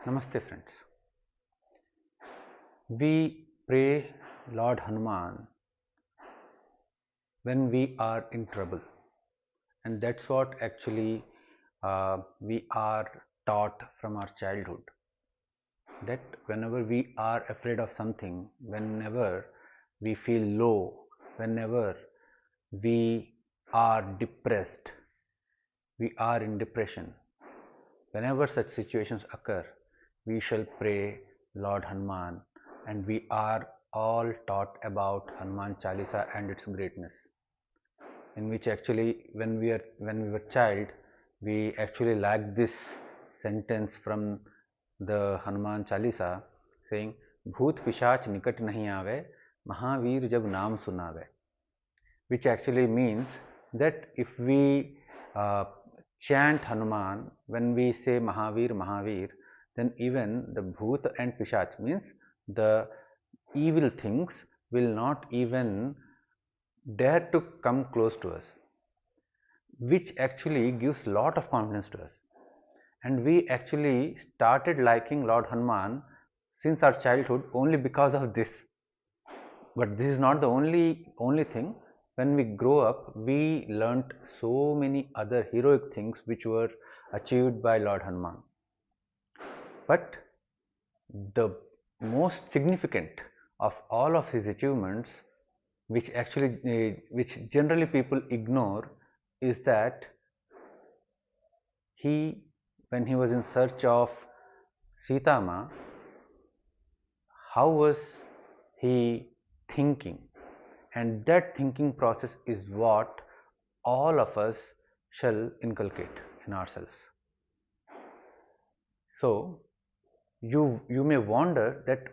Namaste friends. We pray Lord Hanuman when we are in trouble, and that's what actually we are taught from our childhood, that whenever we are afraid of something, whenever we feel low, whenever we are depressed, we are in depression, whenever such situations occur, we shall pray Lord Hanuman, and we are all taught about Hanuman Chalisa and its greatness, in which actually when we were child, we actually like this sentence from the Hanuman Chalisa saying, "Bhoot Pishach nikat nahi aave, Mahavir jab naam sunave," which actually means that if we uh, chant Hanuman, when we say Mahavir, Mahavir, then even the Bhoot and Pishach, means the evil things, will not even dare to come close to us, which actually gives lot of confidence to us. And we actually started liking Lord Hanuman since our childhood only because of this. But this is not the only thing. When we grow up, we learnt so many other heroic things which were achieved by Lord Hanuman. But the most significant of all of his achievements, which generally people ignore, is that he, when he was in search of Sita Ma, how was he thinking? And that thinking process is what all of us shall inculcate in ourselves. So you may wonder that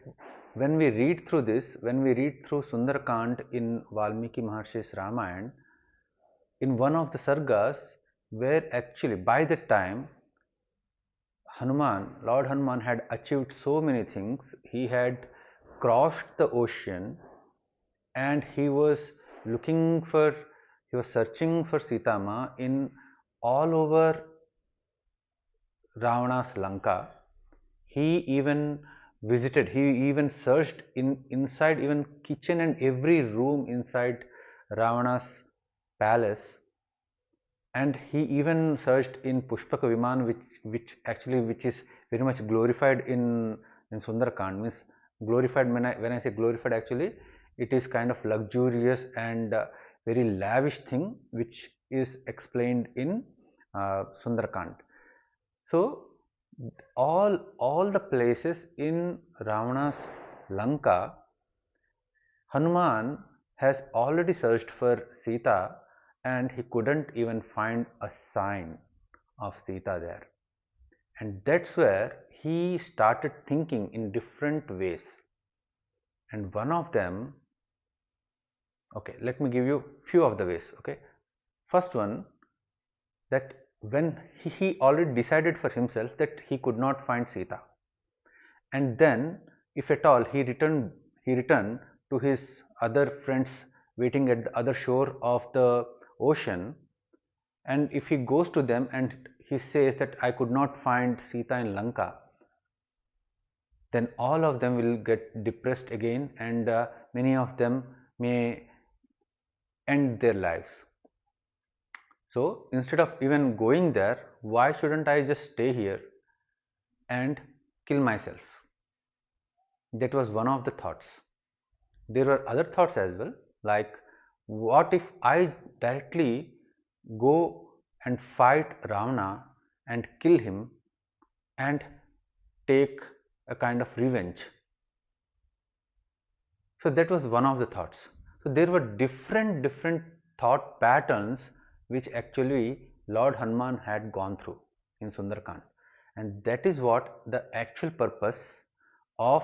when we read through this, when we read through Sundarakand in Valmiki Maharshi's Ramayana, in one of the sargas, where actually by that time Lord Hanuman had achieved so many things. He had crossed the ocean, and he was searching for Sita Ma in all over Ravana's Lanka. He even searched inside even kitchen and every room inside Ravana's palace, and he even searched in Pushpaka Viman, which is very much glorified in Sundarakand. Means glorified, when I say glorified, actually it is kind of luxurious and very lavish thing which is explained in Sundarakand. So all the places in Ravana's Lanka, Hanuman has already searched for Sita, and he couldn't even find a sign of Sita there. And that's where he started thinking in different ways. And one of them, okay, let me give you few of the ways. Okay, first one, that when he already decided for himself that he could not find Sita, and then if at all he returned to his other friends waiting at the other shore of the ocean, and if he goes to them and he says that I could not find Sita in Lanka, then all of them will get depressed again, and many of them may end their lives. So instead of even going there, why shouldn't I just stay here and kill myself? That was one of the thoughts. There were other thoughts as well, like, what if I directly go and fight Ravana and kill him and take a kind of revenge? So that was one of the thoughts. So there were different thought patterns which actually Lord Hanuman had gone through in Sundarkand, and that is what the actual purpose of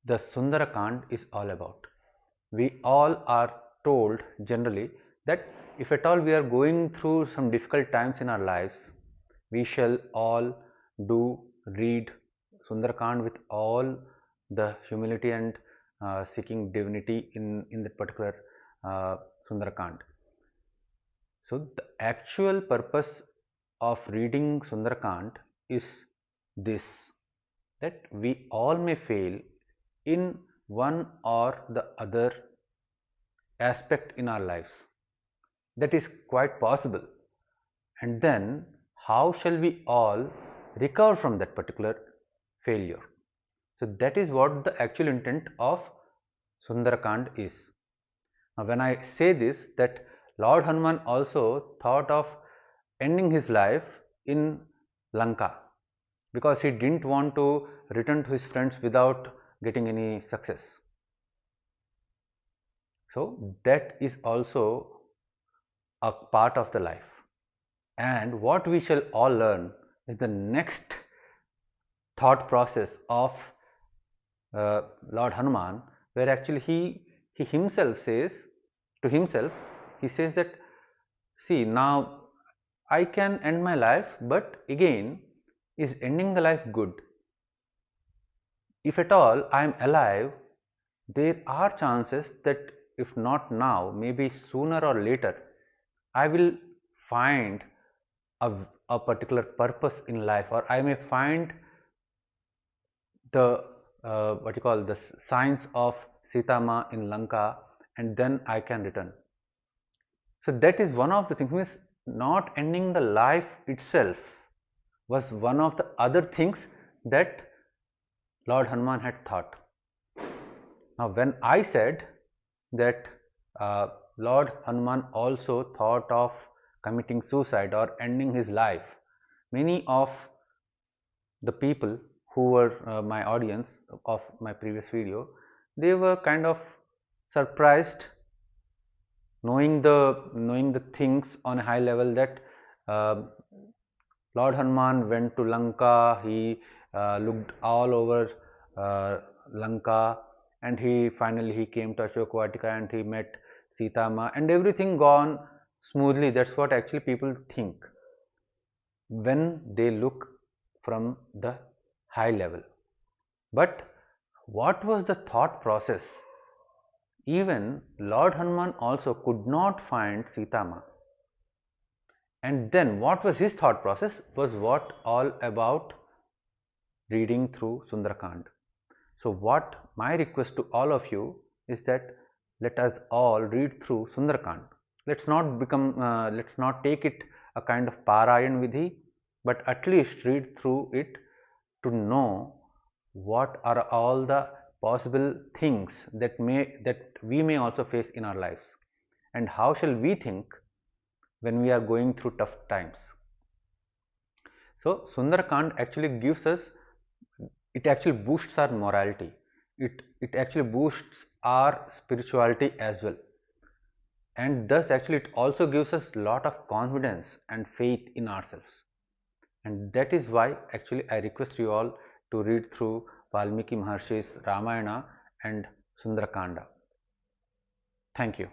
the Sundarakand is all about. We all are told generally that if at all we are going through some difficult times in our lives, we shall all read Sundarakand with all the humility and seeking divinity in that particular Sundarakand. So the actual purpose of reading Sundarakand is this. that we all may fail in one or the other aspect in our lives. That is quite possible. And then, how shall we all recover from that particular failure? So, that is what the actual intent of Sundarakand is. Now, when I say this, that Lord Hanuman also thought of ending his life in Lanka because he didn't want to return to his friends without getting any success. So, that is also a part of the life. And what we shall all learn is the next thought process of Lord Hanuman, where actually he himself says to himself, he says that, see, now I can end my life, but again, is ending the life good? If at all I am alive, there are chances that if not now, maybe sooner or later, I will find a particular purpose in life, or I may find the what you call the signs of Sitama in Lanka, and then I can return. So that is one of the things. Means not ending the life itself was one of the other things that Lord Hanuman had thought. Now, when I said that Lord Hanuman also thought of committing suicide or ending his life, many of the people who were my audience of my previous video, they were kind of surprised knowing the things on a high level, that uh, Lord Hanuman went to Lanka, he looked all over Lanka, and he came to Ashokavatika and he met Sitama, and everything gone smoothly. That's what actually people think when they look from the high level. But what was the thought process? Even Lord Hanuman also could not find Sitama. And then what was his thought process was what all about reading through Sundarakand. So what my request to all of you is that let us all read through Sundarakand. Let's not take it a kind of Parayan Vidhi, but at least read through it to know what are all the possible things that we may also face in our lives, and how shall we think when we are going through tough times. So Sundarakand actually gives us, it actually boosts our morality, it actually boosts our spirituality as well, and thus actually it also gives us a lot of confidence and faith in ourselves. And that is why actually I request you all to read through Valmiki Maharshi's Ramayana and Sundarakanda. Thank you.